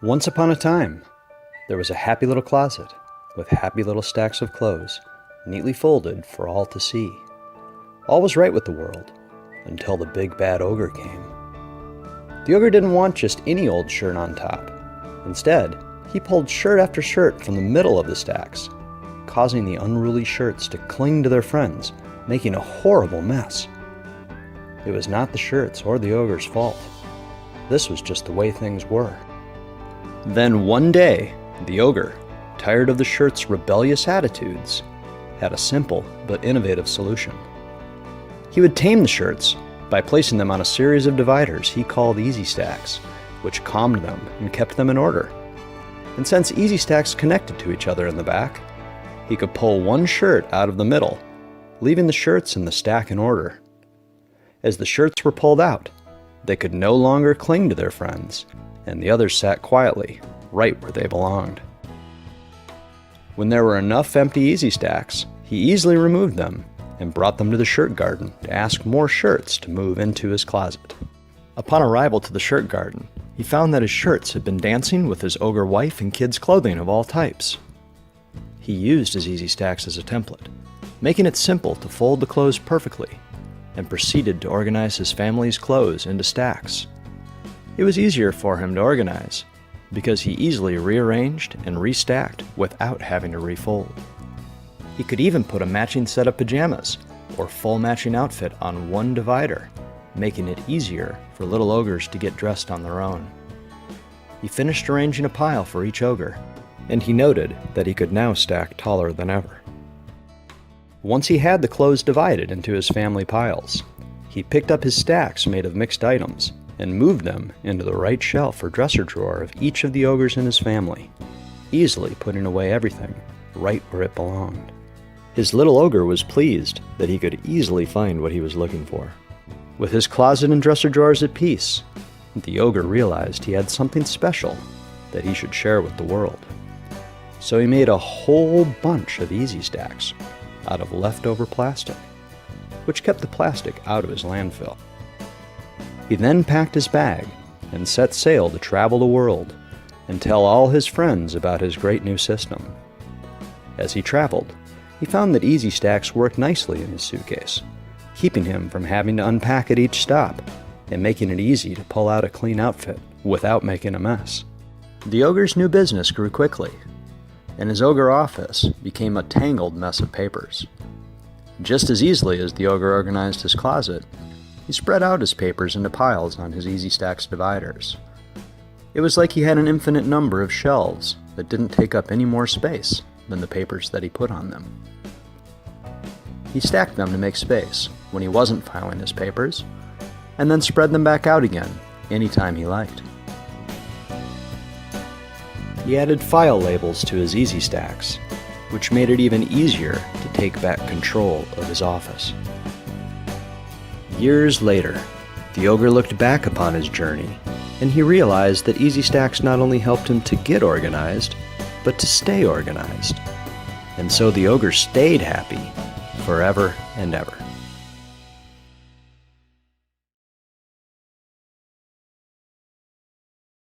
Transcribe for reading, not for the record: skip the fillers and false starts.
Once upon a time, there was a happy little closet with happy little stacks of clothes, neatly folded for all to see. All was right with the world, until the big bad ogre came. The ogre didn't want just any old shirt on top. Instead, he pulled shirt after shirt from the middle of the stacks, causing the unruly shirts to cling to their friends, making a horrible mess. It was not the shirts or the ogre's fault. This was just the way things were. Then one day, the ogre, tired of the shirts' rebellious attitudes, had a simple but innovative solution. He would tame the shirts by placing them on a series of dividers he called easy stacks, which calmed them and kept them in order. And since easy stacks connected to each other in the back, he could pull one shirt out of the middle, leaving the shirts in the stack in order. As the shirts were pulled out, they could no longer cling to their friends, and the others sat quietly, right where they belonged. When there were enough empty easy stacks, he easily removed them and brought them to the shirt garden to ask more shirts to move into his closet. Upon arrival to the shirt garden, he found that his shirts had been dancing with his ogre wife and kids' clothing of all types. He used his easy stacks as a template, making it simple to fold the clothes perfectly, and proceeded to organize his family's clothes into stacks. It was easier for him to organize, because he easily rearranged and restacked without having to refold. He could even put a matching set of pajamas or full matching outfit on one divider, making it easier for little ogres to get dressed on their own. He finished arranging a pile for each ogre, and he noted that he could now stack taller than ever. Once he had the clothes divided into his family piles, he picked up his stacks made of mixed items and moved them into the right shelf or dresser drawer of each of the ogres in his family, easily putting away everything right where it belonged. His little ogre was pleased that he could easily find what he was looking for. With his closet and dresser drawers at peace, the ogre realized he had something special that he should share with the world. So he made a whole bunch of easy stacks out of leftover plastic, which kept the plastic out of his landfill. He then packed his bag and set sail to travel the world and tell all his friends about his great new system. As he traveled, he found that easy stacks worked nicely in his suitcase, keeping him from having to unpack at each stop and making it easy to pull out a clean outfit without making a mess. The ogre's new business grew quickly, and his ogre office became a tangled mess of papers. Just as easily as the ogre organized his closet, he spread out his papers into piles on his easy stacks dividers. It was like he had an infinite number of shelves that didn't take up any more space than the papers that he put on them. He stacked them to make space when he wasn't filing his papers, and then spread them back out again anytime he liked. He added file labels to his easy stacks, which made it even easier to take back control of his office. Years later, the ogre looked back upon his journey, and he realized that easy stacks not only helped him to get organized, but to stay organized. And so the ogre stayed happy forever and ever.